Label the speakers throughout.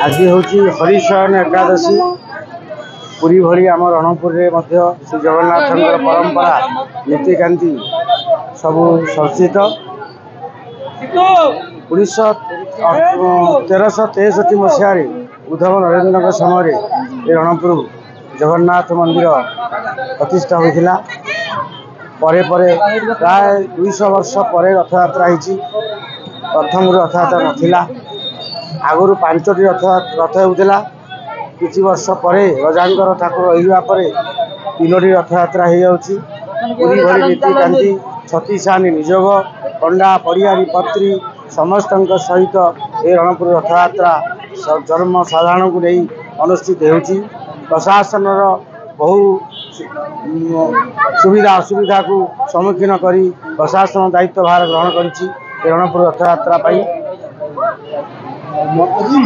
Speaker 1: आज हूँ हरिशयन एकादशी पुरी भली आम रणपुर श्री जगन्नाथ परंपरा नीतिकांति सबू चर्चित 1363 मसीह उद्धव नरेंद्र समय रणपुर जगन्नाथ मंदिर प्रतिष्ठा होता परे प्राय 200 वर्ष पर रथयात्रा होती। प्रथम रथयात्रा नाला आगुरी 5टी रथ होता किसी वर्ष पर रजांकर ठाकुर रहा 3टी रथयात्रा हो जाऊँगी। पुरी भली नीतिकांति छत्तीसानी निजोग पंडा पड़ियारी पत्री समस्त सहित ये रणपुर रथयात्रा जनसाधारण को नहीं अनुष्ठित होती। प्रशासन बहु सुविधा असुविधा को सम्मुखीन कर प्रशासन दायित्व भार ग्रहण कर रणपुर रथयात्रा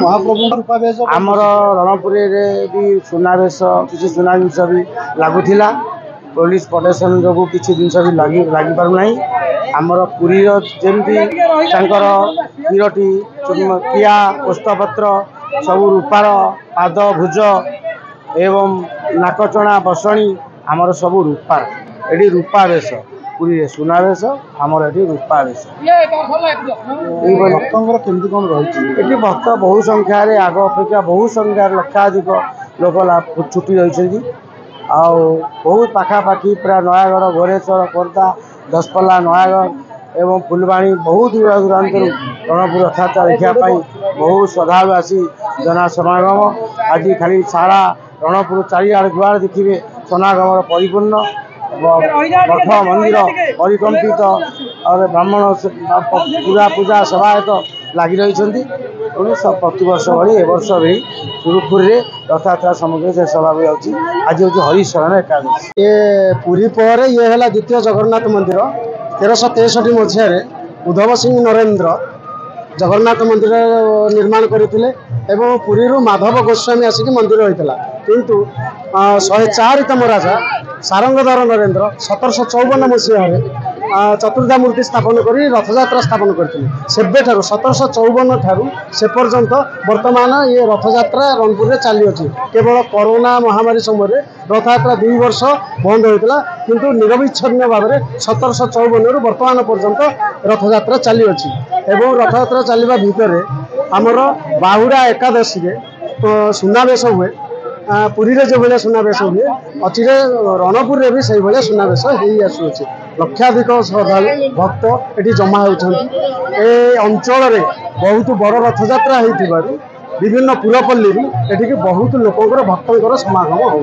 Speaker 1: महाप्रभु आमर रणपुर भी सुनावेश किसी सुना जिनस भी लगुला पुलिस प्रोटेक्शन जो किसी जिनस भी लगी पारना आमर पुरी जमी कीरटी किया पुष्पपत्र सब रूपार पाद भुज एवं नाकचଣା बसणी आमर सब रूपार ये रूपा बेश पुरी सुनावेश आमर ये रूपा बेश केमती कौन रही भक्त बहु संख्यार आग अपेक्षा बहु संख्यार लक्षाधिक लोक छुट्टी रही बहुत पाखापाखि प्राय नयागढ़ भुवनेश्वर खोर्धा दशपल्ला नयागढ़ एवं फुलवाणी बहुत दूर दूरांत रणपुर रथयात्रा देखापी बहुत श्रद्धालु आसी जनसमागम आज खाली सारा रणपुर चारिआड़ दुआर देखिए समागम परिपूर्ण मठ मंदिर परिकंपित और ब्राह्मण पूजा पूजा सभायत लगी रही सब प्रतिवर्ष भाई ए वर्ष भी सुरुखुर रथयात्रा सामग्री से सभा जाऊँगी। आज हूँ हरिशयन एकादशी ये पुरी पर ये है द्वितीय जगन्नाथ मंदिर 1363 मसीह उद्धव सिंह नरेंद्र जगन्नाथ मंदिर निर्माण करते पुरी माधव गोस्वामी आसिक मंदिर होता किंतु 104तम राजा सारंगधर नरेंद्र 1754 मसीह चतुर्धा मूर्ति स्थापन कर रथयात्रा स्थापन करते 1754 ठारू से पर्यंत वर्तमान ये रथयात्रा रणपुर में चली अच्छी केवल कोरोना महामारी समय रथयात्रा 2 वर्ष बंद होता किंतु निरविच्छिन्न भाव में 1754 रु वर्तमान पर्यंत रथयात्रा चली अच्छी एवं रथयात्रा चलवा भितर आमर बाहुड़ा एकादशी सुनावेश हुए पुरी जो भाई सुनावेश हुए अच्छी रणपुर में भी से भाई सुनावेश हो आसुच्छे लक्षाधिक श्रद्धालु भक्त ये जमा होती अंचल बहुत बड़ रथयात्रा हो विभिन्न पुरपल्ली एटिकी बहुत लोकंर भक्तर समागम हो।